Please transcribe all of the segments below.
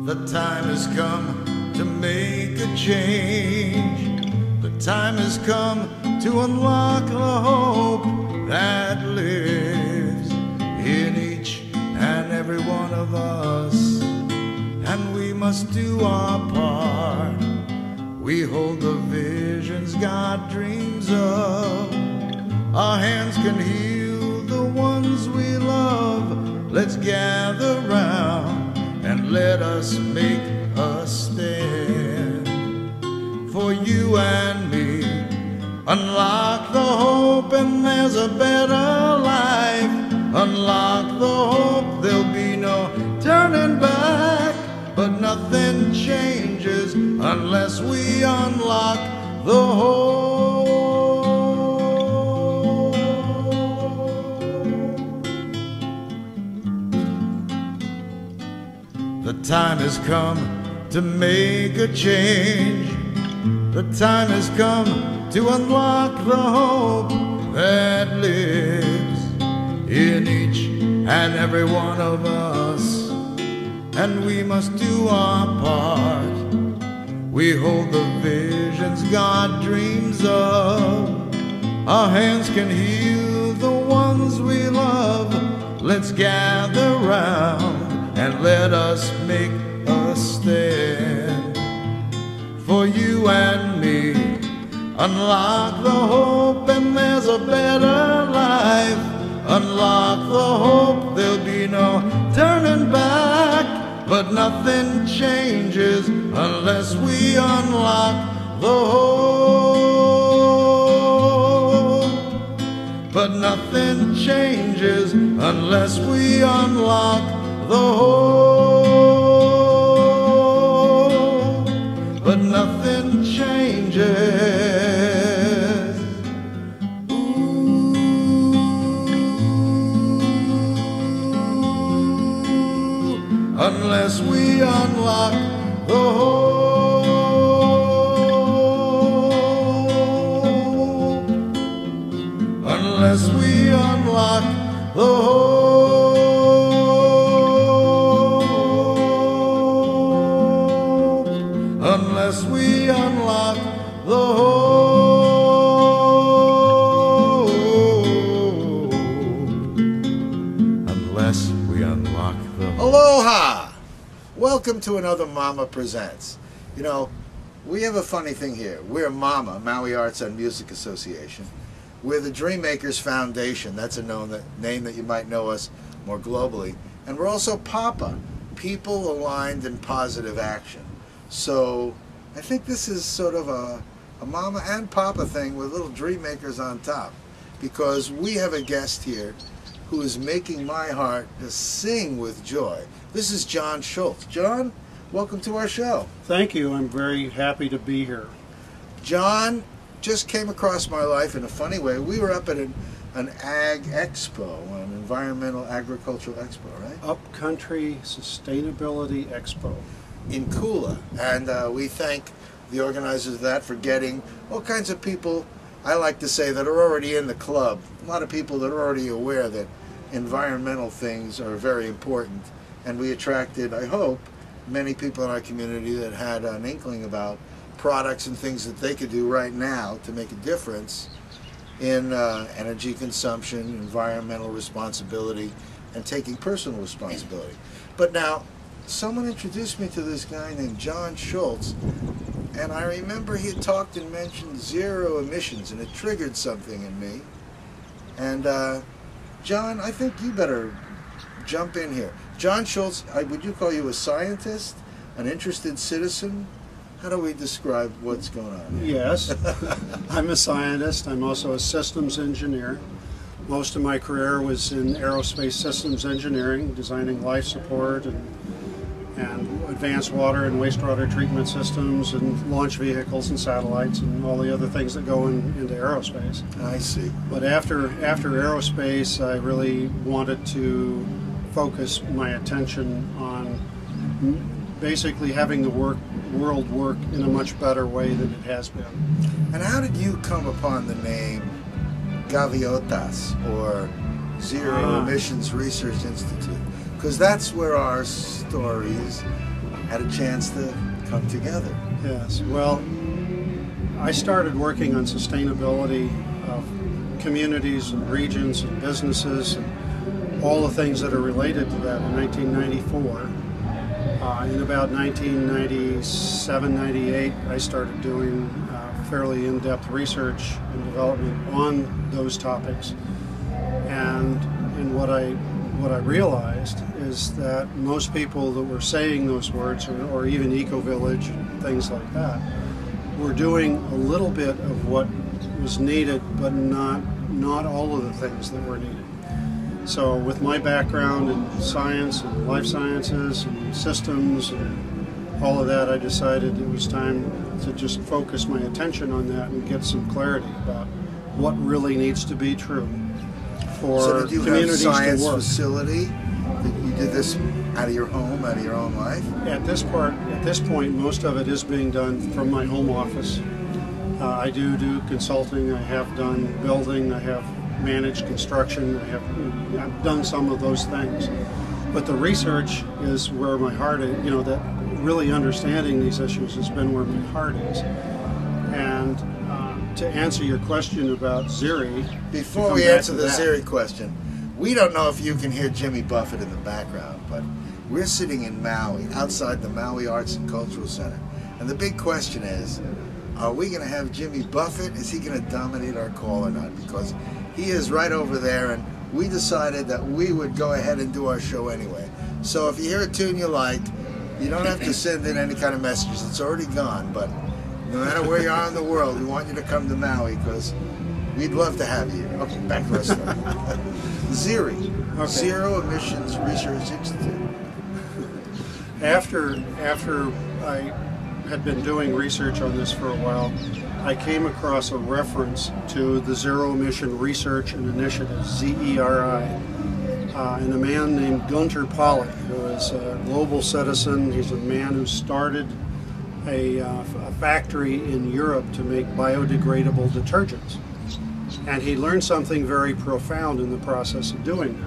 The time has come to make a change. The time has come to unlock the hope that lives in each and every one of us. And we must do our part. We hold the visions God dreams of. Our hands can heal the ones we love. Let's gather round and let us make a stand. For you and me, unlock the hope and there's a better life. Unlock the hope, there'll be no turning back. But nothing changes unless we unlock the hope. The time has come to make a change. The time has come to unlock the hope that lives in each and every one of us. And we must do our part. We hold the visions God dreams of. Our hands can heal the ones we love. Let's gather round and let us make a stand. For you and me, unlock the hope and there's a better life. Unlock the hope, there'll be no turning back. But nothing changes unless we unlock the hope. But nothing changes unless we unlock the hope. But nothing changes. Unless we unlock the hope. Unless we unlock the hope. Unless we unlock the hope. Unless we unlock the hope. Aloha! Welcome to another Mama Presents. You know, we have a funny thing here. We're Mama, Maui Arts and Music Association. We're the DreamMakers Foundation. That's a name that you might know us more globally. And we're also Papa, People Aligned in Positive Action. So I think this is sort of a Mama and Papa thing with little DreamMakers on top. Because we have a guest here who is making my heart to sing with joy. This is Jon Schultz. Jon, welcome to our show. Thank you. I'm very happy to be here. Jon just came across my life in a funny way. We were up at an ag expo, an environmental agricultural expo, right? Upcountry Sustainability Expo. In Kula. And we thank the organizers of that for getting all kinds of people, I like to say, that are already in the club. A lot of people that are already aware that environmental things are very important. And we attracted, I hope, many people in our community that had an inkling about products and things that they could do right now to make a difference in energy consumption, environmental responsibility, and taking personal responsibility. But now, someone introduced me to this guy named Jon Schultz, and I remember he had talked and mentioned zero emissions, and it triggered something in me. And Jon, I think you better jump in here. Jon Schultz, would you call you a scientist, an interested citizen? How do we describe what's going on here? Yes, I'm a scientist. I'm also a systems engineer. Most of my career was in aerospace systems engineering, designing life support and advanced water and wastewater treatment systems and launch vehicles and satellites and all the other things that go into aerospace. I see. But after aerospace, I really wanted to focus my attention on basically having the world work in a much better way than it has been. And how did you come upon the name Gaviotas, or Zero Emissions Research Institute? Because that's where our stories had a chance to come together. Yes, well, I started working on sustainability of communities and regions and businesses and all the things that are related to that in 1994. In about 1997, 98, I started doing fairly in-depth research and development on those topics. And what I realized is that most people that were saying those words, or even eco-village and things like that, were doing a little bit of what was needed, but not all of the things that were needed. So with my background in science and life sciences and systems and all of that, I decided it was time to just focus my attention on that and get some clarity about what really needs to be true for communities to work. So did you have a science facility? You did this out of your home, out of your own life? At this point, most of it is being done from my home office. I do consulting. I have done building. I have managed construction. I've done some of those things. But the research is where my heart is. You know, that really understanding these issues has been where my heart is. And to answer your question about ZERI, before we answer the ZERI question, we don't know if you can hear Jimmy Buffett in the background, but we're sitting in Maui, outside the Maui Arts and Cultural Center. And the big question is, are we going to have Jimmy Buffett? Is he going to dominate our call or not? Because he is right over there, and we decided that we would go ahead and do our show anyway. So if you hear a tune you liked, you don't have to send in any kind of messages. It's already gone, but no matter where you are in the world, we want you to come to Maui because we'd love to have you. Okay, back to our story. ZERI, okay. Zero Emissions Research Institute. After I had been doing research on this for a while, I came across a reference to the Zero Emission Research and Initiative, ZERI, and a man named Gunter Pauli, who is a global citizen. He's a man who started a factory in Europe to make biodegradable detergents. And he learned something very profound in the process of doing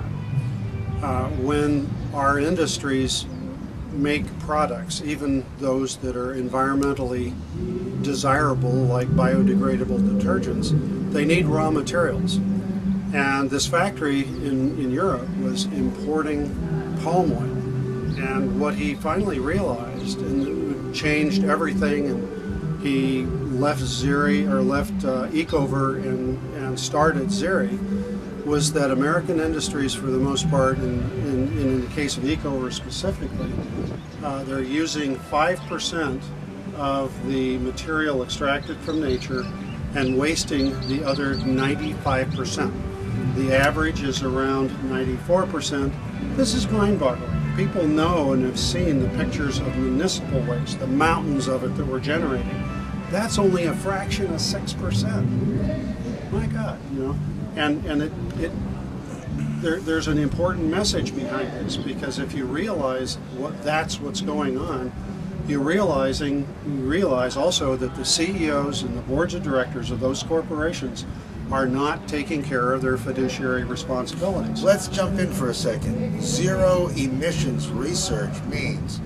that. When our industries make products, even those that are environmentally desirable like biodegradable detergents, they need raw materials. And this factory in Europe was importing palm oil. And what he finally realized, and it changed everything, and he left ZERI, or left Ecover and started ZERI, was that American industries, for the most part, in the case of Ecover specifically, they're using 5% of the material extracted from nature and wasting the other 95%. The average is around 94%. This is mind-boggling. People know and have seen the pictures of municipal waste, the mountains of it that we're generating. That's only a fraction of 6%. My God, you know. And there's an important message behind this, because if you realize that's what's going on, you realize also that the CEOs and the boards of directors of those corporations are not taking care of their fiduciary responsibilities. Let's jump in for a second. Zero emissions research means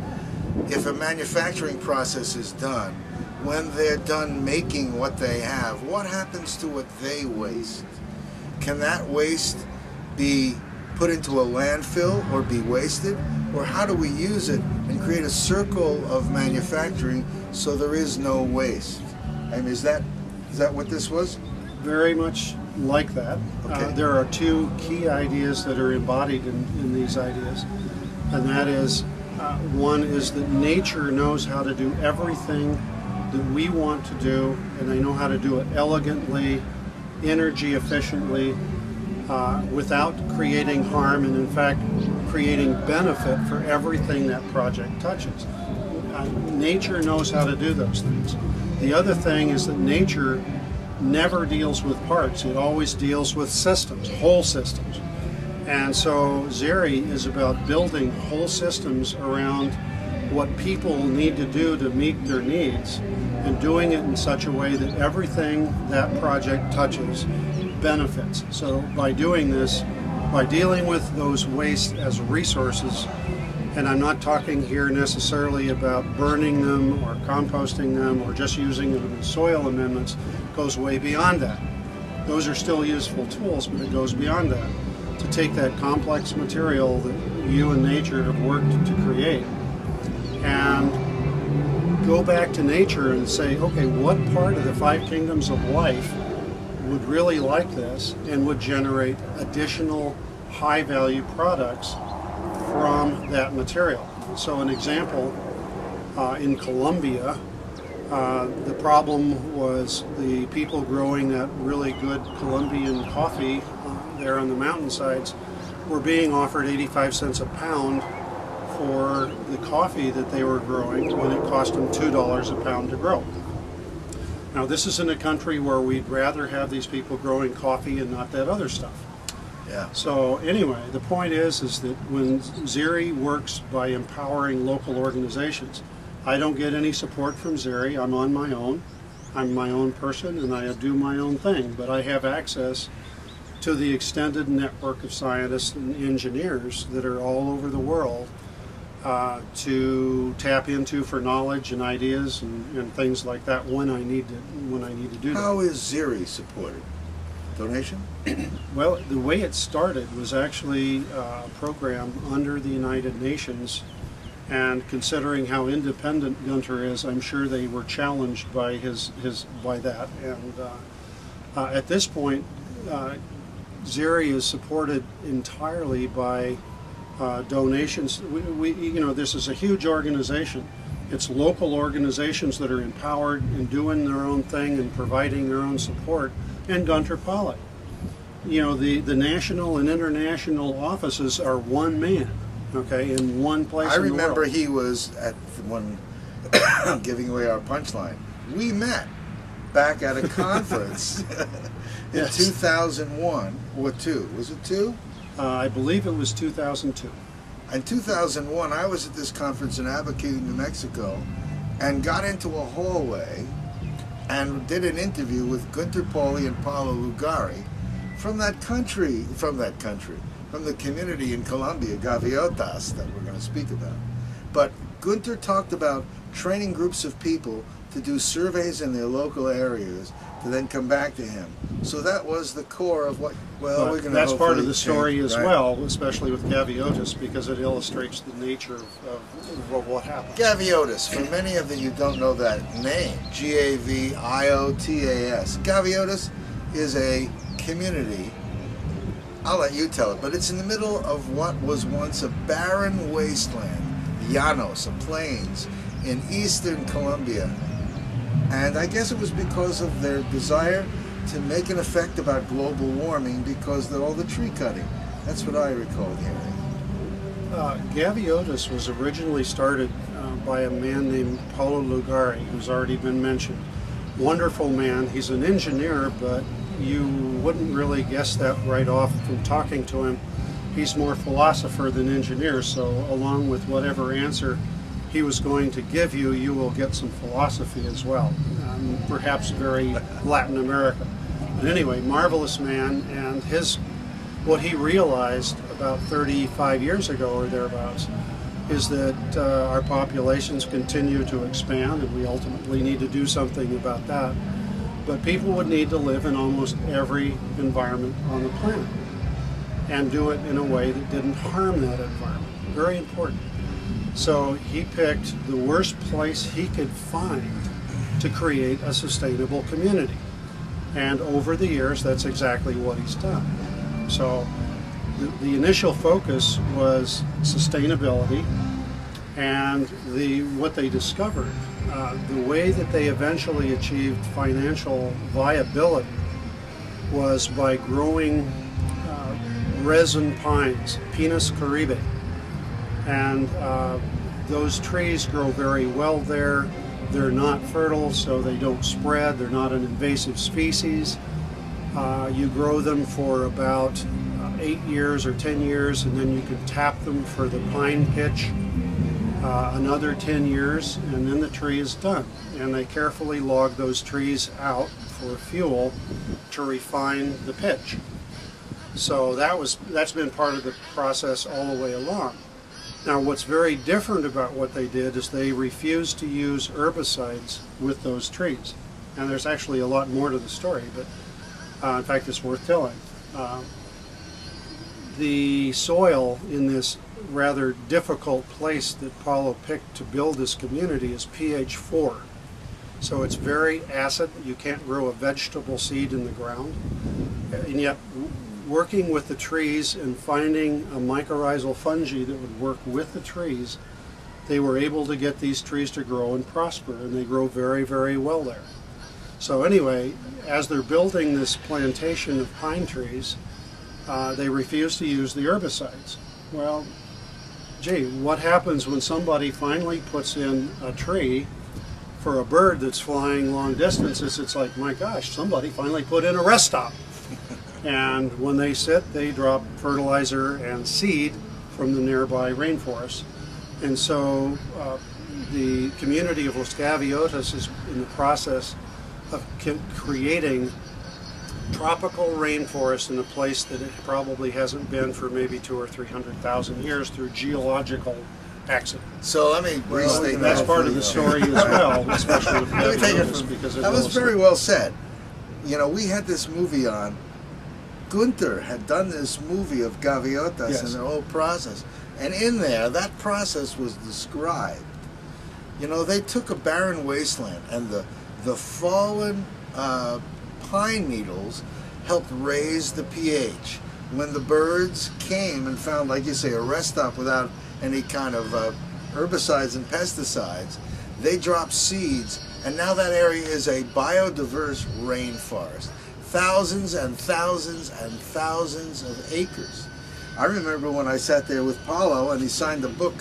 if a manufacturing process is done, when they're done making what they have, what happens to what they waste? Can that waste be put into a landfill or be wasted? Or how do we use it and create a circle of manufacturing so there is no waste? And is that what this was? Very much like that. Okay. There are two key ideas that are embodied in these ideas. And that is, one is that nature knows how to do everything that we want to do, and they know how to do it elegantly, energy efficiently, without creating harm, and in fact creating benefit for everything that project touches. Nature knows how to do those things. The other thing is that nature never deals with parts. It always deals with systems, whole systems. And so ZERI is about building whole systems around what people need to do to meet their needs, and doing it in such a way that everything that project touches benefits. So by doing this, by dealing with those wastes as resources And I'm not talking here necessarily about burning them or composting them or just using them as soil amendments. It goes way beyond that. Those are still useful tools, but it goes beyond that. To take that complex material that you and nature have worked to create and go back to nature and say, okay, what part of the 5 kingdoms of life would really like this and would generate additional high-value products from that material. So an example, in Colombia, the problem was the people growing that really good Colombian coffee there on the mountainsides were being offered 85 cents a pound for the coffee that they were growing when it cost them $2 a pound to grow. Now this is in a country where we'd rather have these people growing coffee and not that other stuff. Yeah. So anyway, the point is that when ZERI works by empowering local organizations, I don't get any support from ZERI. I'm on my own. I'm my own person and I do my own thing, but I have access to the extended network of scientists and engineers that are all over the world to tap into for knowledge and ideas and things like that when I need to do that. How is ZERI supported? Donation? Well, the way it started was actually a program under the United Nations, and considering how independent Gunter is, I'm sure they were challenged by by that. And at this point, ZERI is supported entirely by donations. You know, this is a huge organization. It's local organizations that are empowered and doing their own thing and providing their own support, and Gunter Pauli. You know, the national and international offices are one man, okay, in one place I in the remember world. he was at when giving away our punchline. We met back at a conference in Yes. 2001 or 2. Was it 2? I believe it was 2002. In 2001, I was at this conference in Albuquerque, New Mexico, and got into a hallway and did an interview with Gunter Pauli and Paolo Lugari from the community in Colombia, Gaviotas, that we're going to speak about. But Gunter talked about training groups of people to do surveys in their local areas to then come back to him. So that was the core of what, well, we're going to that's part of the hopefully story change, as right? well, especially with Gaviotas, because it illustrates the nature of what happened. Gaviotas, for many of you don't know that name, G-A-V-I-O-T-A-S. Gaviotas is a community, I'll let you tell it, but it's in the middle of what was once a barren wasteland, llanos, plains, in eastern Colombia. And I guess it was because of their desire to make an effect about global warming because of all the tree cutting. That's what I recall hearing. Gaviotas was originally started by a man named Paolo Lugari, who's already been mentioned. Wonderful man. He's an engineer, but you wouldn't really guess that right off from talking to him. He's more philosopher than engineer, so along with whatever answer he was going to give you, you will get some philosophy as well. Perhaps very Latin American. But anyway, marvelous man, and what he realized about 35 years ago or thereabouts is that our populations continue to expand, and we ultimately need to do something about that. But people would need to live in almost every environment on the planet and do it in a way that didn't harm that environment. Very important. So he picked the worst place he could find to create a sustainable community. And over the years, that's exactly what he's done. So the initial focus was sustainability, and what they discovered, the way that they eventually achieved financial viability was by growing resin pines, Pinus caribe. And those trees grow very well there. They're not fertile, so they don't spread. They're not an invasive species. You grow them for about 8 years or 10 years, and then you can tap them for the pine pitch another 10 years, and then the tree is done. And they carefully log those trees out for fuel to refine the pitch. So that's been part of the process all the way along. Now, what's very different about what they did is they refused to use herbicides with those trees. And there's actually a lot more to the story, but in fact, it's worth telling. The soil in this rather difficult place that Paolo picked to build this community is pH 4. So it's very acid. You can't grow a vegetable seed in the ground. And yet, working with the trees and finding a mycorrhizal fungi that would work with the trees, they were able to get these trees to grow and prosper, and they grow very, very well there. So anyway, as they're building this plantation of pine trees, they refuse to use the herbicides. Well, gee, what happens when somebody finally puts in a tree for a bird that's flying long distances? It's like, my gosh, somebody finally put in a rest stop. And when they sit, they drop fertilizer and seed from the nearby rainforest. And so the community of Los Gaviotas is in the process of creating tropical rainforest in a place that it probably hasn't been for maybe 200,000 or 300,000 years through geological accident. So let me restate that's part of the story as well, especially with Gaviotas, because that was very well said. You know, we had this movie on. Gunter had done this movie of Gaviotas, yes, and the whole process. And in there, that process was described. You know, they took a barren wasteland, and the fallen pine needles helped raise the pH. When the birds came and found, like you say, a rest stop without any kind of herbicides and pesticides, they dropped seeds, and now that area is a biodiverse rainforest. Thousands and thousands and thousands of acres. I remember when I sat there with Paolo and he signed a book.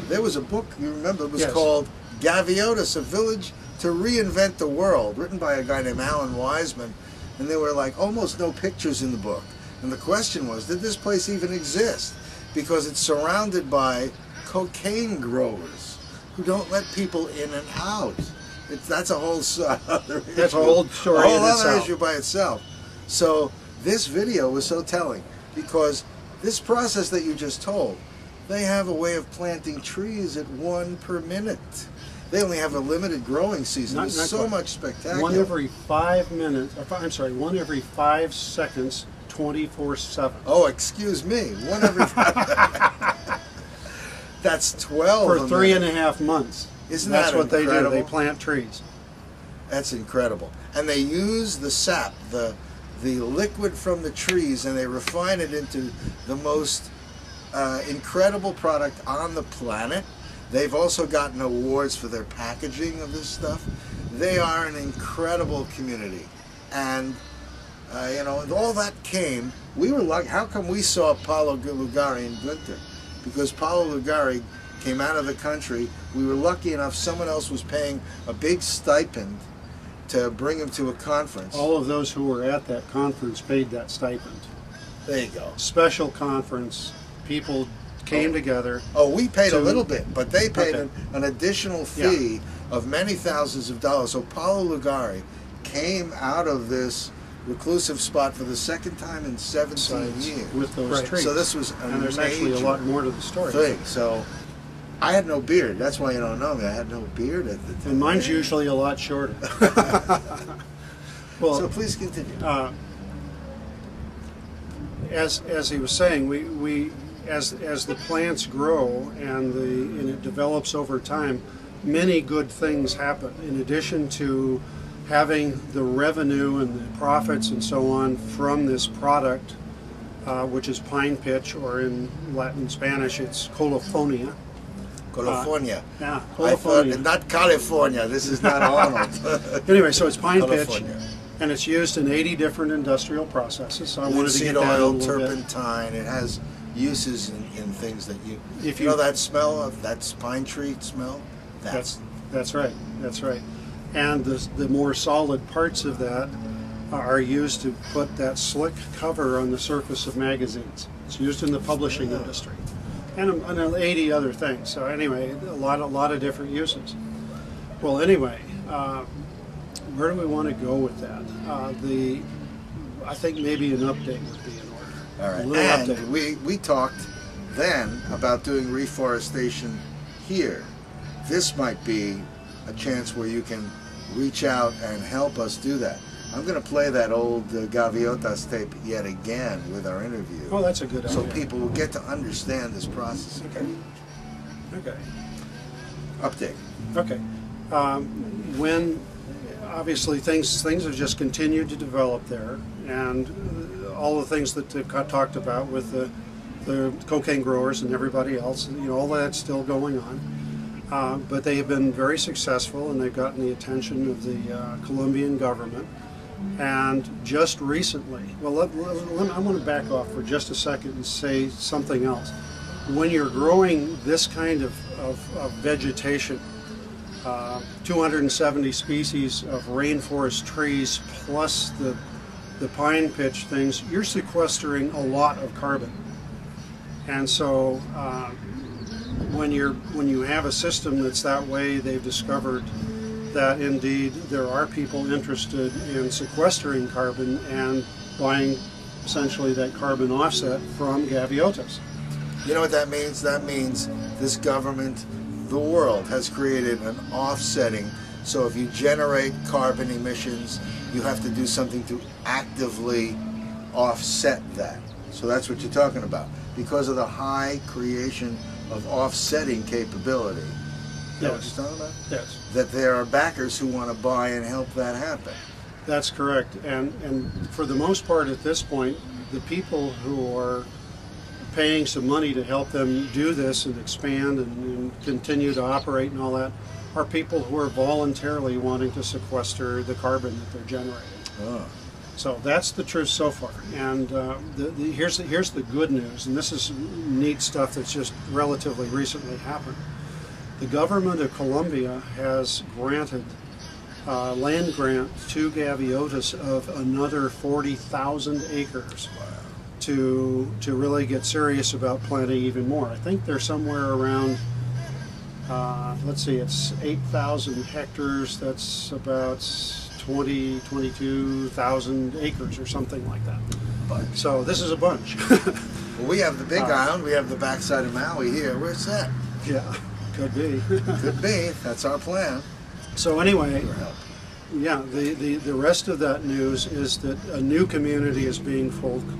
There was a book, you remember, it was called Gaviotas, A Village to Reinvent the World, written by a guy named Alan Wiseman. And there were like almost no pictures in the book. And the question was, did this place even exist? Because it's surrounded by cocaine growers who don't let people in and out. That's a whole other issue. That's a whole story. A whole other issue by itself. So this video was so telling because this process that you just told, they have a way of planting trees at 1 per minute. They only have a limited growing season. It's so much spectacular. 1 every 5 minutes. I'm sorry, 1 every 5 seconds, 24/7. Oh, excuse me. 1 every 5. That's 12 for 3.5 months. Isn't That's that what incredible? they do. They plant trees. That's incredible. And they use the sap, the liquid from the trees, and they refine it into the most incredible product on the planet. They've also gotten awards for their packaging of this stuff. They are an incredible community. And, you know, and all that came, we were like, how come we saw Paolo Lugari and Gunter? Because Paolo Lugari came out of the country. We were lucky enough, someone else was paying a big stipend to bring him to a conference. All of those who were at that conference paid that stipend. There you go. Special conference. People came together. Oh, we paid a little bit, but they paid an additional fee of many thousands of dollars. So Paolo Lugari came out of this reclusive spot for the second time in 17 years. With those trees. So this was and there's actually a lot more to the story. So I had no beard. That's why you don't know me. I had no beard at the time. And mine's usually a lot shorter. Well, so please continue. As he was saying, we as the plants grow and it develops over time, many good things happen. In addition to having the revenue and the profits and so on from this product, which is pine pitch, or in Latin Spanish, it's colofonia. California. Yeah, California. Not California. This is not Arnold. Anyway, so it's pine pitch, and it's used in 80 different industrial processes. So I wanted to get that oil, a little turpentine. It has uses in things that you. If you know that smell of that pine tree smell. That's right. That's right. And the more solid parts of that are used to put that slick cover on the surface of magazines. It's used in the publishing industry. And 80 other things. So anyway, a lot of different uses. Well, anyway, where do we want to go with that? I think maybe an update would be in order. All right. A little and update. we talked then about doing reforestation here. This might be a chance where you can reach out and help us do that. I'm going to play that old Gaviotas tape yet again with our interview. Oh, that's a good idea. So people will get to understand this process. Okay. Okay. Update. Okay. When obviously things have just continued to develop there, and all the things that Cut talked about with the cocaine growers and everybody else, you know, all that's still going on. But they have been very successful, and they've gotten the attention of the Colombian government. And just recently, well, I'm going to back off for just a second and say something else. When you're growing this kind of vegetation, 270 species of rainforest trees plus the pine pitch things, you're sequestering a lot of carbon. And so when you have a system that's that way, they've discovered that indeed there are people interested in sequestering carbon and buying essentially that carbon offset from Gaviotas. You know what that means? That means this government, the world, has created an offsetting. So if you generate carbon emissions, you have to do something to actively offset that. So that's what you're talking about. Because of the high creation of offsetting capability. You know what you're talking about? Yes. That there are backers who want to buy and help that happen. That's correct. And for the most part at this point, the people who are paying some money to help them do this and expand and continue to operate and all that are people who are voluntarily wanting to sequester the carbon that they're generating. Oh. So that's the truth so far. And here's the good news, and this is neat stuff that's just relatively recently happened. The government of Colombia has granted land grant to Gaviotas of another 40,000 acres to really get serious about planting even more. I think they're somewhere around, let's see, it's 8,000 hectares. That's about 22,000 acres or something like that. So this is a bunch. Well, we have the Big Island, we have the backside of Maui here. Where's that? Yeah. Could be. Could be. That's our plan. So anyway, yeah, the rest of that news is that a new community is being formed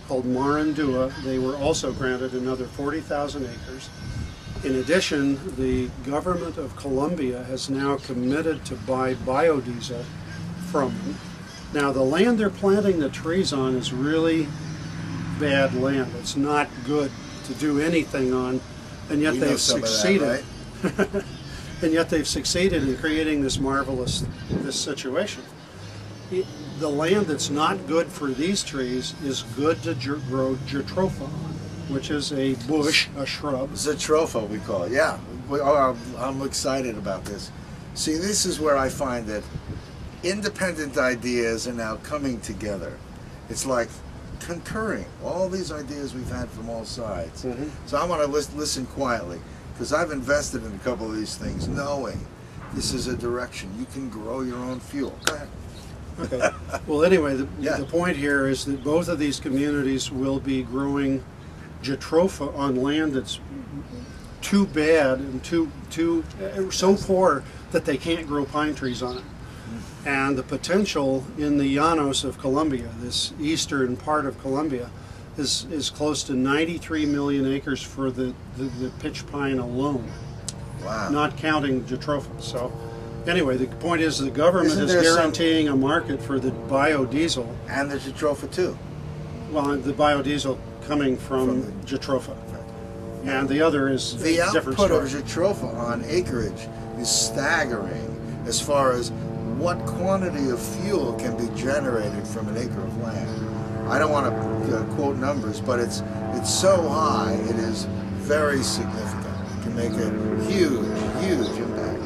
called Marandua. They were also granted another 40,000 acres. In addition, the government of Colombia has now committed to buy biodiesel from them. Now, the land they're planting the trees on is really bad land. It's not good to do anything on, and yet they've succeeded. That, right? And yet they've succeeded in creating this marvelous situation. The land that's not good for these trees is good to grow jatropha on, which is a bush, a shrub. Jatropha, we call it. Yeah, I'm excited about this. See, this is where I find that independent ideas are now coming together. It's like concurring all these ideas we've had from all sides. Mm-hmm. So I want to listen quietly, because I've invested in a couple of these things knowing this is a direction. You can grow your own fuel. Go ahead. Okay. Well, anyway, the point here is that both of these communities will be growing jatropha on land that's too bad and so poor that they can't grow pine trees on it. And the potential in the Llanos of Colombia, this eastern part of Colombia, is close to 93 million acres for the pitch pine alone. Wow. Not counting jatropha. So anyway, the point is the government is guaranteeing a market for the biodiesel. And the jatropha too. Well, the biodiesel coming from jatropha. And the other is the different output story. of jatropha on acreage is staggering as far as what quantity of fuel can be generated from an acre of land. I don't want to quote numbers, but it's so high, it is very significant. It can make a huge, huge impact.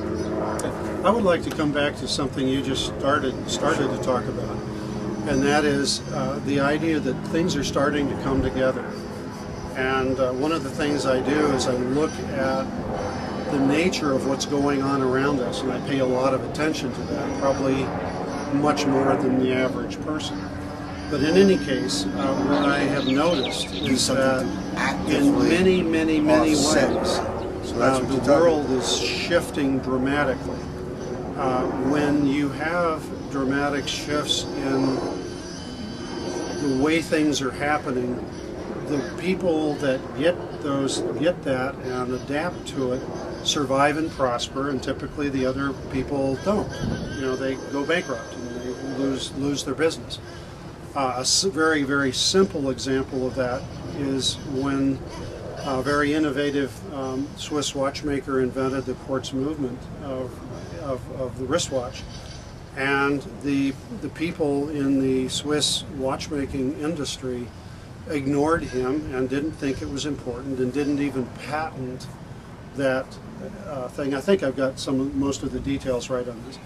I would like to come back to something you just started to talk about, and that is the idea that things are starting to come together. And one of the things I do is I look at the nature of what's going on around us, and I pay a lot of attention to that, probably much more than the average person. But in any case, what I have noticed is that in many, many, many ways, the world is shifting dramatically. When you have dramatic shifts in the way things are happening, the people that get that and adapt to it survive and prosper, and typically the other people don't. You know, they go bankrupt and they lose their business. A very, very simple example of that is when a very innovative Swiss watchmaker invented the quartz movement of the wristwatch, and the people in the Swiss watchmaking industry ignored him and didn't think it was important and didn't even patent that thing. I think I've got most of the details right on this.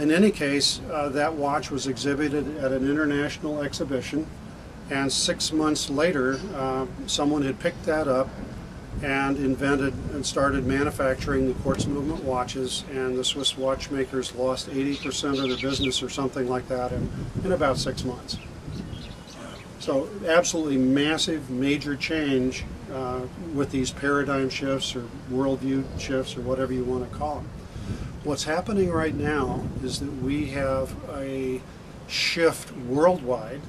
In any case, that watch was exhibited at an international exhibition, and 6 months later someone had picked that up and invented and started manufacturing the quartz movement watches, and the Swiss watchmakers lost 80% of their business or something like that in about 6 months. So absolutely massive, major change with these paradigm shifts or worldview shifts or whatever you want to call them. What's happening right now is that we have a shift worldwide,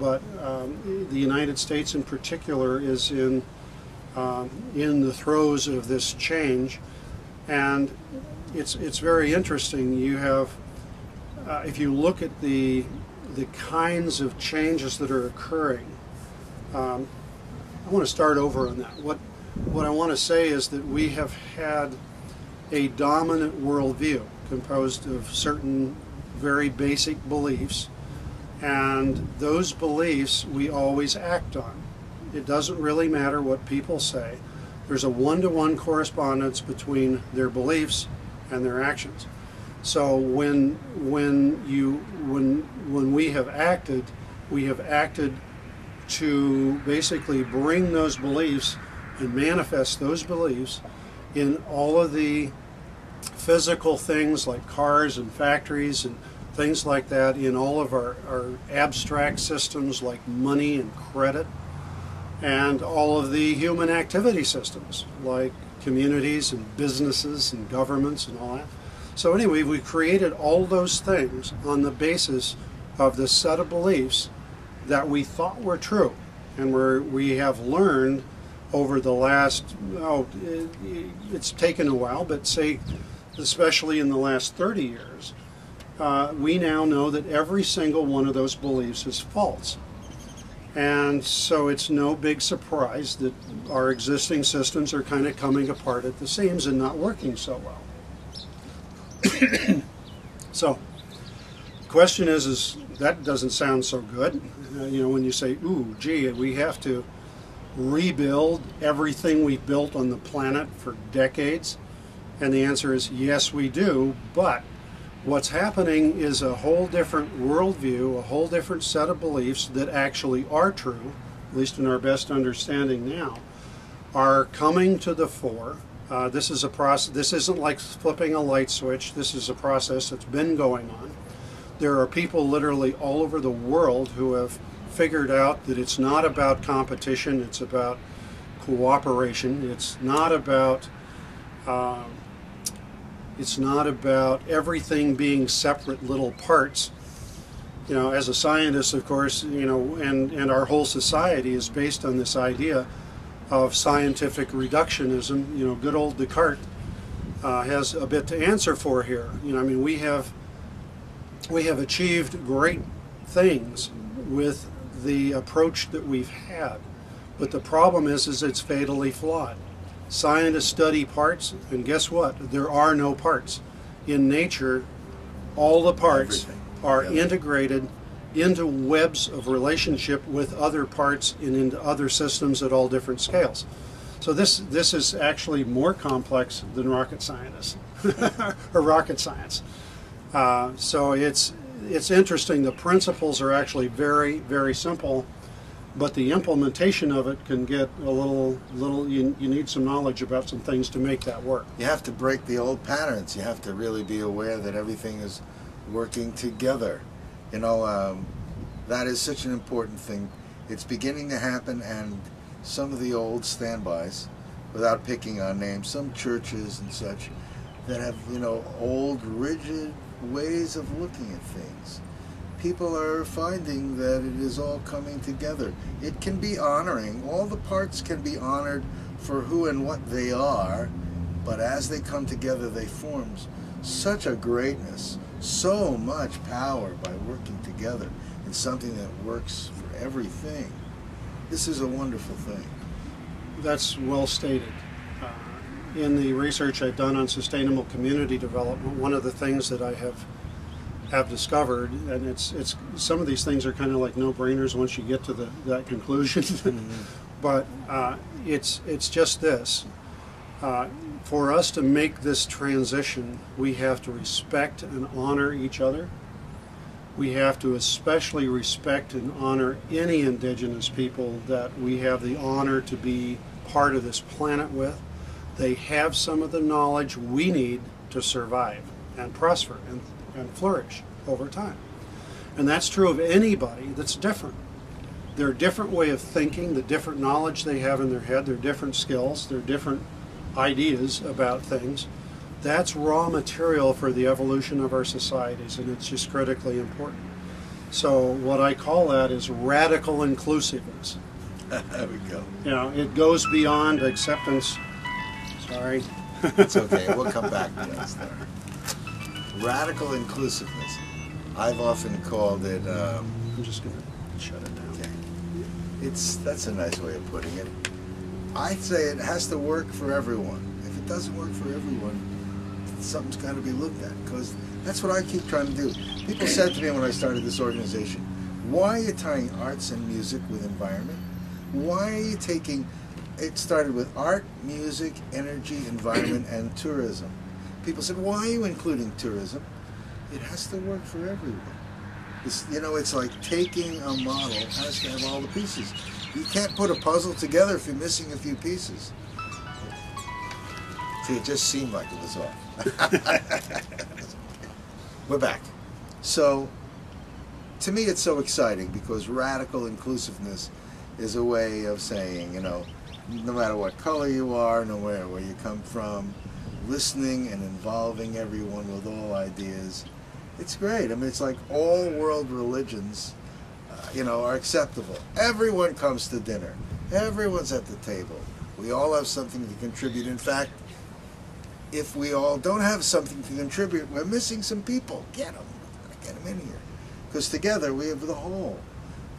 but the United States in particular is in the throes of this change, and it's very interesting. You have, if you look at the kinds of changes that are occurring, I want to start over on that. What I want to say is that we have had a dominant worldview composed of certain very basic beliefs, and those beliefs we always act on. It doesn't really matter what people say. There's a one-to-one correspondence between their beliefs and their actions. So when we have acted to basically bring those beliefs and manifest those beliefs in all of the physical things like cars and factories and things like that, in all of our abstract systems like money and credit, and all of the human activity systems like communities and businesses and governments and all that. So anyway, we created all those things on the basis of this set of beliefs that we thought were true, and we have learned over the last, it's taken a while, but say especially in the last 30 years, we now know that every single one of those beliefs is false. And so it's no big surprise that our existing systems are kind of coming apart at the seams and not working so well. So the question is that doesn't sound so good. You know, when you say, ooh, gee, we have to rebuild everything we've built on the planet for decades, and the answer is yes, we do. But what's happening is a whole different worldview, a whole different set of beliefs that actually are true, at least in our best understanding now, are coming to the fore. This is a process. This isn't like flipping a light switch. This is a process that's been going on. There are people literally all over the world who have figured out that it's not about competition, it's about cooperation. It's not about everything being separate little parts. You know, as a scientist, of course, you know, and our whole society is based on this idea of scientific reductionism. You know, good old Descartes has a bit to answer for here. You know, I mean, we have achieved great things with the approach that we've had, but the problem is it's fatally flawed. Scientists study parts, and guess what? There are no parts. In nature, all the parts are integrated into webs of relationship with other parts and into other systems at all different scales. So this is actually more complex than rocket scientists or rocket science. So it's interesting. The principles are actually very, very simple, but the implementation of it can get a little you need some knowledge about some things to make that work. You have to break the old patterns. You have to really be aware that everything is working together. You know, That is such an important thing. It's beginning to happen, and some of the old standbys, without picking on names, some churches and such that have, you know, old, rigid ways of looking at things. People are finding that it is all coming together. It can be honoring. All the parts can be honored for who and what they are, but as they come together, they form such a greatness, so much power by working together in something that works for everything. This is a wonderful thing. That's well stated. In the research I've done on sustainable community development, one of the things that I have discovered, and it's some of these things are kind of like no-brainers once you get to that conclusion, but it's just this. For us to make this transition, we have to respect and honor each other. We have to especially respect and honor any indigenous people that we have the honor to be part of this planet with. They have some of the knowledge we need to survive and prosper and flourish over time. And that's true of anybody that's different. Their different way of thinking, the different knowledge they have in their head, their different skills, their different ideas about things, that's raw material for the evolution of our societies, and it's just critically important. So what I call that is radical inclusiveness. There we go. You know, it goes beyond acceptance. Sorry. It's okay. We'll come back to that story. Radical inclusiveness. I've often called it. I'm just going to shut it down. Okay. That's a nice way of putting it. I'd say it has to work for everyone. If it doesn't work for everyone, something's got to be looked at, because that's what I keep trying to do. People said to me when I started this organization, why are you tying arts and music with environment? Why are you taking, it started with art, music, energy, environment, and tourism. People said, why are you including tourism? It has to work for everyone. You know, it's like taking a model has to have all the pieces. You can't put a puzzle together if you're missing a few pieces. See, it just seemed like it was off. We're back. So, to me it's so exciting because radical inclusiveness is a way of saying, you know, no matter what color you are, no matter where you come from, listening and involving everyone with all ideas. It's great. I mean, it's like all world religions, you know, are acceptable. Everyone comes to dinner. Everyone's at the table. We all have something to contribute. In fact, if we all don't have something to contribute, we're missing some people. Get them. Get them in here. Because together we have the whole.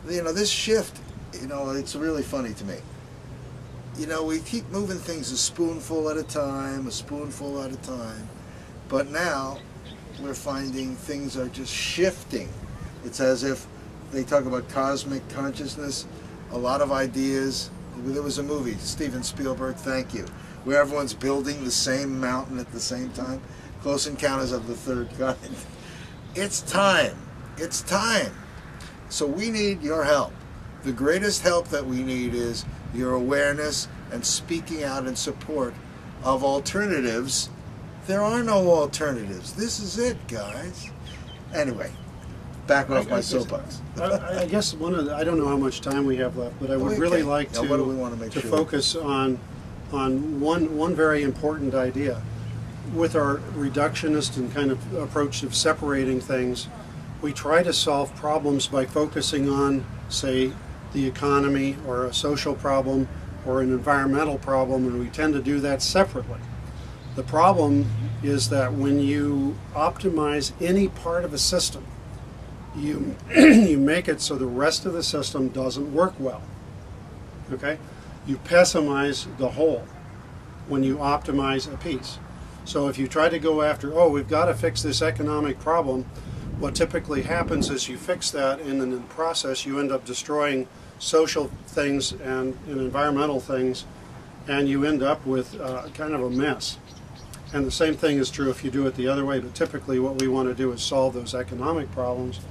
You know, this shift, you know, it's really funny to me. You know, we keep moving things a spoonful at a time, a spoonful at a time. But now we're finding things are just shifting. It's as if they talk about cosmic consciousness, a lot of ideas. There was a movie, Steven Spielberg, thank you, where everyone's building the same mountain at the same time. Close Encounters of the Third Kind. It's time. It's time. So we need your help. The greatest help that we need is your awareness and speaking out in support of alternatives. There are no alternatives. This is it, guys. Anyway, back off my soapbox. I guess I don't know how much time we have left, but I would really like to, what do we want to make sure? Focus on one very important idea. With our reductionist and kind of approach of separating things, we try to solve problems by focusing on, say, the economy or a social problem or an environmental problem, and we tend to do that separately. The problem is that when you optimize any part of a system, you make it so the rest of the system doesn't work well. Okay? You pessimize the whole when you optimize a piece. So if you try to go after, oh, we've got to fix this economic problem, what typically happens is you fix that, and in the process you end up destroying social things and environmental things, and you end up with kind of a mess. And the same thing is true if you do it the other way, but typically what we want to do is solve those economic problems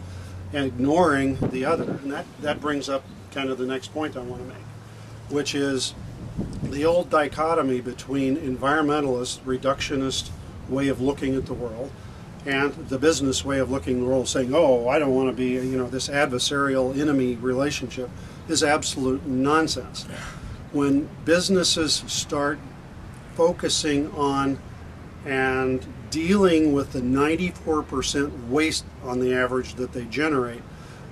and ignoring the other. And that brings up kind of the next point I want to make, which is the old dichotomy between environmentalist, reductionist way of looking at the world and the business way of looking at the world, saying, oh, I don't want to be, this adversarial enemy relationship, is absolute nonsense. When businesses start focusing on and dealing with the 94% waste on the average that they generate,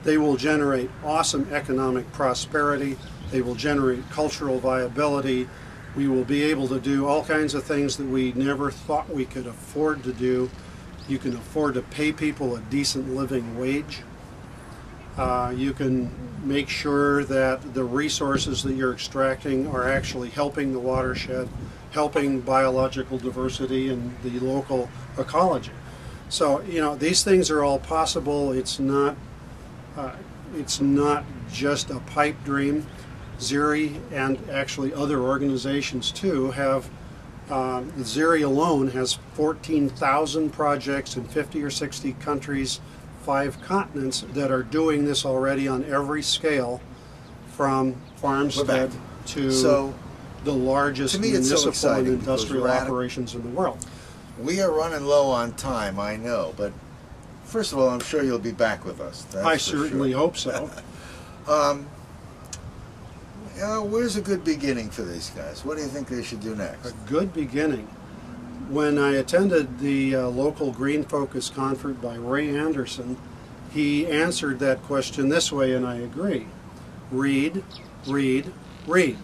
they will generate awesome economic prosperity, they will generate cultural viability, we will be able to do all kinds of things that we never thought we could afford to do. You can afford to pay people a decent living wage. You can make sure that the resources that you're extracting are actually helping the watershed, helping biological diversity and the local ecology. So, these things are all possible. It's not just a pipe dream. ZERI and actually other organizations too have, ZERI alone has 14,000 projects in 50 or 60 countries, 5 continents that are doing this already on every scale, from farmstead to the largest municipal and industrial operations in the world. We are running low on time, I know, but first of all, I'm sure you'll be back with us. I certainly hope so. Where's a good beginning for these guys? What do you think they should do next? A good beginning. When I attended the local Green Focus conference by Ray Anderson, he answered that question this way, and I agree. Read, read, read.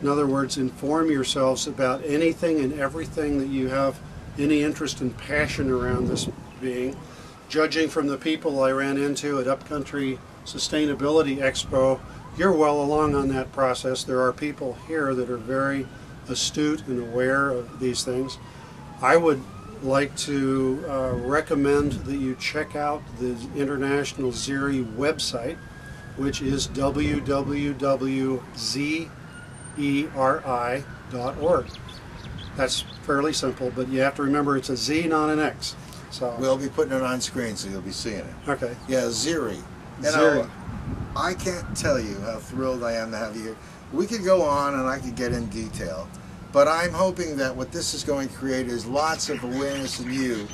In other words, inform yourselves about anything and everything that you have any interest and passion around this being. Judging from the people I ran into at Upcountry Sustainability Expo, you're well along on that process. There are people here that are very astute and aware of these things. I would like to recommend that you check out the International ZERI website, which is www.zeri.org. That's fairly simple, but you have to remember it's a Z, not an X. So we'll be putting it on screen, so you'll be seeing it. Okay. Yeah, ZERI. ZERI. I can't tell you how thrilled I am to have you here. We could go on and I could get in detail, but I'm hoping that what this is going to create is lots of awareness in you,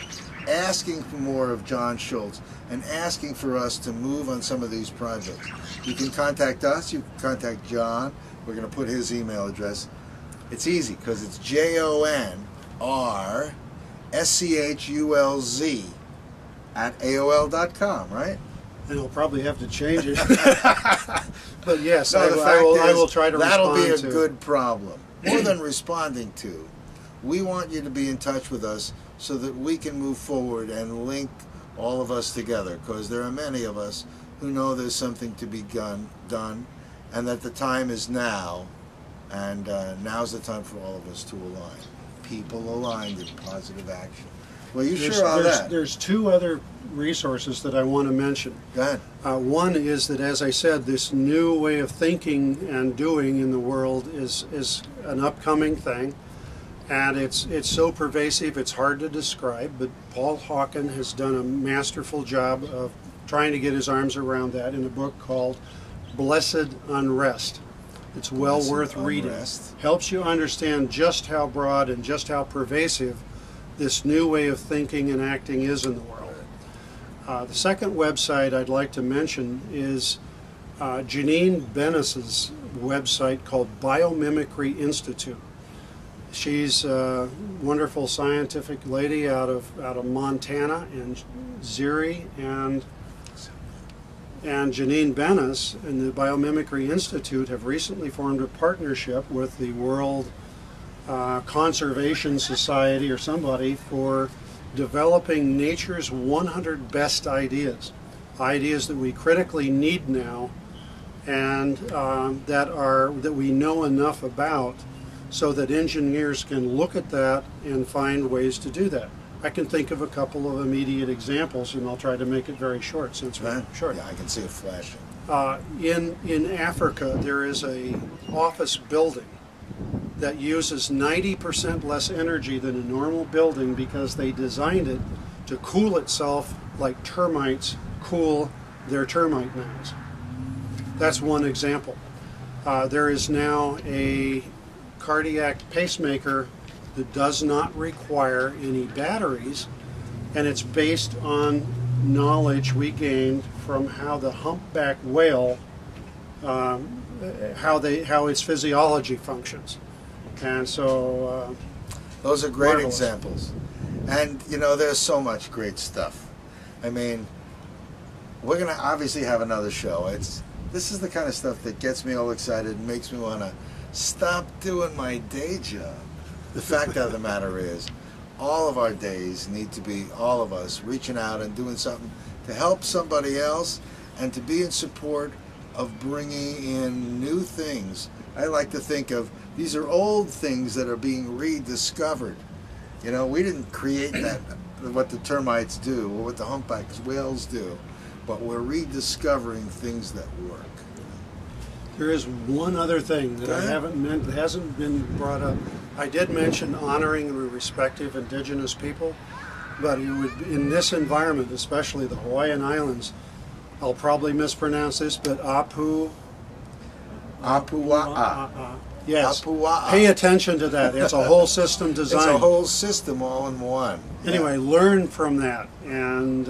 asking for more of Jon Schulz and asking for us to move on some of these projects. You can contact us, you can contact Jon. We're going to put his email address. It's easy because it's JONRSCHULZ@AOL.com, right? And I'll probably have to change it. But yes, I will try to respond to. That'll be a good problem. More than responding to, we want you to be in touch with us so that we can move forward and link all of us together, because there are many of us who know there's something to be done, and that the time is now, and now's the time for all of us to align. People aligned in positive action. Well, you sure are that. There's 2 other resources that I want to mention. Go ahead. One is that, as I said, this new way of thinking and doing in the world is an upcoming thing, and it's so pervasive it's hard to describe, but Paul Hawken has done a masterful job of trying to get his arms around that in a book called Blessed Unrest. It's well worth reading. Helps you understand just how broad and just how pervasive this new way of thinking and acting is in the world. The second website I'd like to mention is Janine Bennis's website called Biomimicry Institute. She's a wonderful scientific lady out of Montana, and ZERI and Janine Bennis and the Biomimicry Institute have recently formed a partnership with the World Conservation Society or somebody for developing nature's 100 best ideas that we critically need now, and that we know enough about so that engineers can look at that and find ways to do that. I can think of a couple of immediate examples, and I'll try to make it very short since we're short. Yeah, I can see it flashing. In Africa, there is a office building that uses 90% less energy than a normal building because they designed it to cool itself like termites cool their termite mounds. That's one example. There is now a cardiac pacemaker that does not require any batteries, and it's based on knowledge we gained from how the humpback whale, how its physiology functions. And so those are great marvelous examples. And you know, there's so much great stuff. I mean, we're gonna obviously have another show. This is the kind of stuff that gets me all excited and makes me want to stop doing my day job. The fact of the matter is, all of our days need to be all of us reaching out and doing something to help somebody else and to be in support of bringing in new things. I like to think of these are old things that are being rediscovered. You know, we didn't create that, what the termites do or what the humpback whales do, but we're rediscovering things that work. there is one other thing that that hasn't been brought up. I did mention honoring the respective indigenous people, but it would, in this environment, especially the Hawaiian Islands, I'll probably mispronounce this, but Apua'a. Yes. Apua'a. Pay attention to that. It's a whole system design. It's a whole system all in one. Anyway, learn from that, and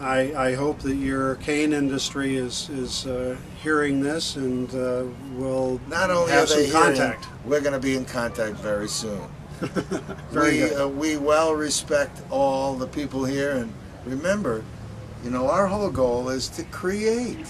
I hope that your cane industry is hearing this and will not only have are they some contact. We're going to be in contact very soon. Very good. We well respect all the people here, and remember, you know, our whole goal is to create,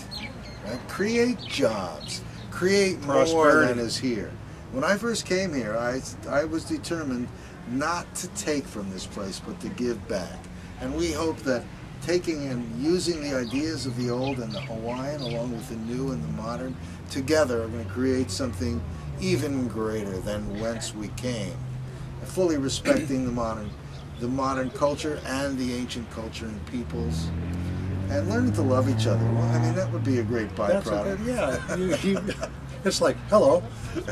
right? Create jobs, create more than is here. When I first came here, I was determined not to take from this place, but to give back. And we hope that taking and using the ideas of the old and the Hawaiian, along with the new and the modern, together are going to create something even greater than whence we came. Fully respecting the modern culture and the ancient culture and peoples, and learning to love each other. Well, I mean, that would be a great byproduct. It's like, hello,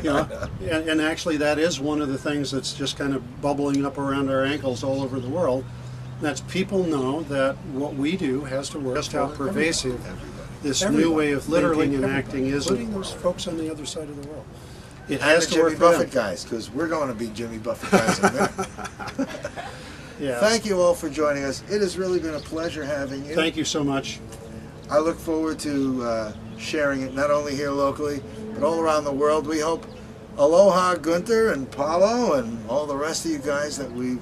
you know, and actually that is one of the things that's just kind of bubbling up around our ankles all over the world. That's people know that what we do has to work. Just how pervasive this new way of thinking and acting is, including those folks on the other side of the world. It has to work for Jimmy Buffett guys, because we're going to be Jimmy Buffett guys in a minute. Yeah. Thank you all for joining us. It has really been a pleasure having you. Thank you so much. I look forward to sharing it not only here locally, but all around the world. We hope aloha Gunter and Paolo and all the rest of you guys that we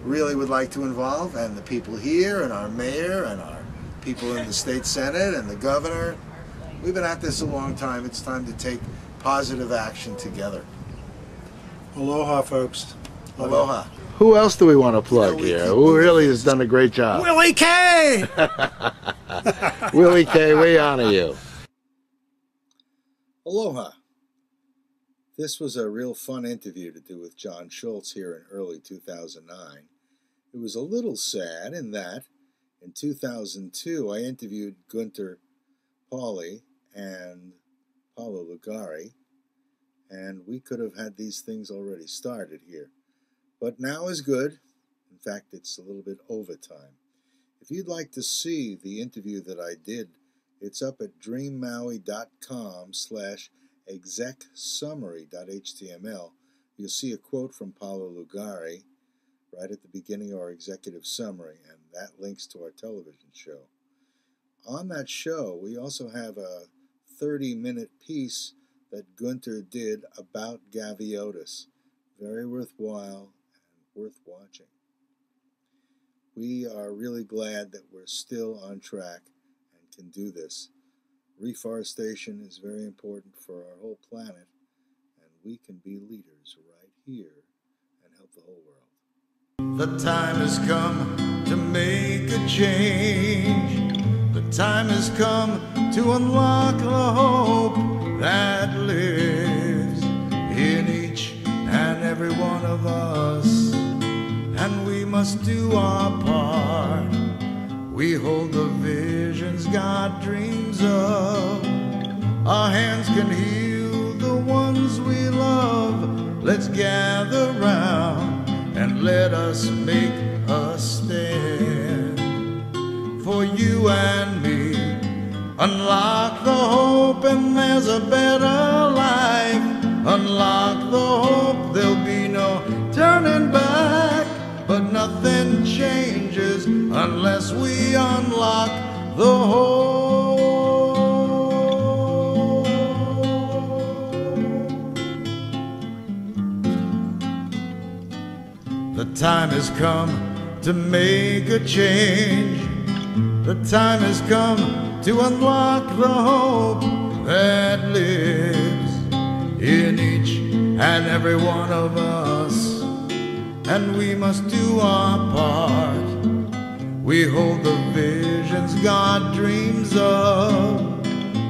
really would like to involve, and the people here and our mayor and our people in the state senate and the governor. We've been at this a long time. It's time to take positive action together. Aloha, folks. Aloha. Who else do we want to plug here? Who really has done a great job? Willie K! Willie K, we honor you. Aloha. This was a real fun interview to do with Jon Schultz here in early 2009. It was a little sad in that in 2002 I interviewed Gunter, Pauli, and Paolo Lugari, and we could have had these things already started here. But now is good. In fact, it's a little bit overtime. If you'd like to see the interview that I did, it's up at dreammaui.com/execsummary.html. You'll see a quote from Paolo Lugari right at the beginning of our executive summary, and that links to our television show. On that show, we also have a 30-minute piece that Gunter did about Gaviotas. Very worthwhile and worth watching. We are really glad that we're still on track and can do this. Reforestation is very important for our whole planet, and we can be leaders right here and help the whole world. The time has come to make a change. The time has come to unlock the hope that lives in each and every one of us. And we must do our part. We hold the visions God dreams of. Our hands can heal the ones we love. Let's gather round and let us make a stand. For you and me, unlock the hope and there's a better life. Unlock the hope, there'll be no turning back. but nothing changes unless we unlock the hole. The time has come to make a change. The time has come to unlock the hope that lives in each and every one of us, and we must do our part. We hold the visions God dreams of.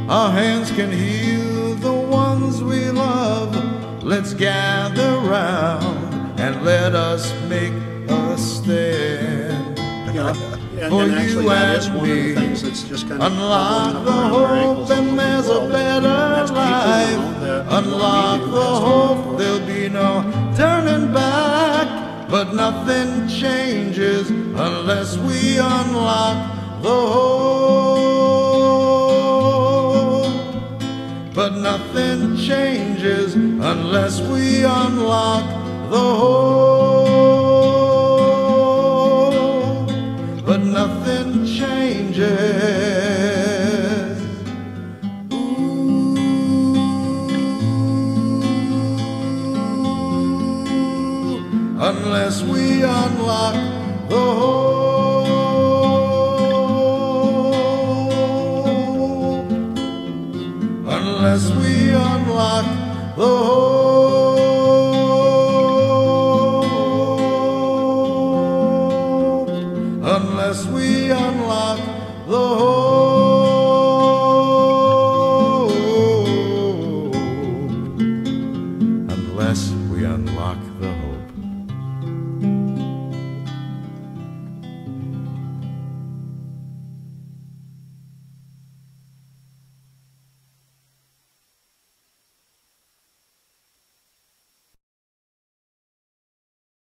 Our hands can heal the ones we love. Let's gather round and let us make a stand. For actually, you that is and one of the me, things that's just kind of unlock the around our hope ankles and there's a and better that's people, you know, life. that Unlock we do the this hope, for. there'll be no turning back. But nothing changes unless we unlock the hope. But nothing changes unless we unlock the hope. But nothing changes. Unless we unlock the hope. Unless we unlock the hope.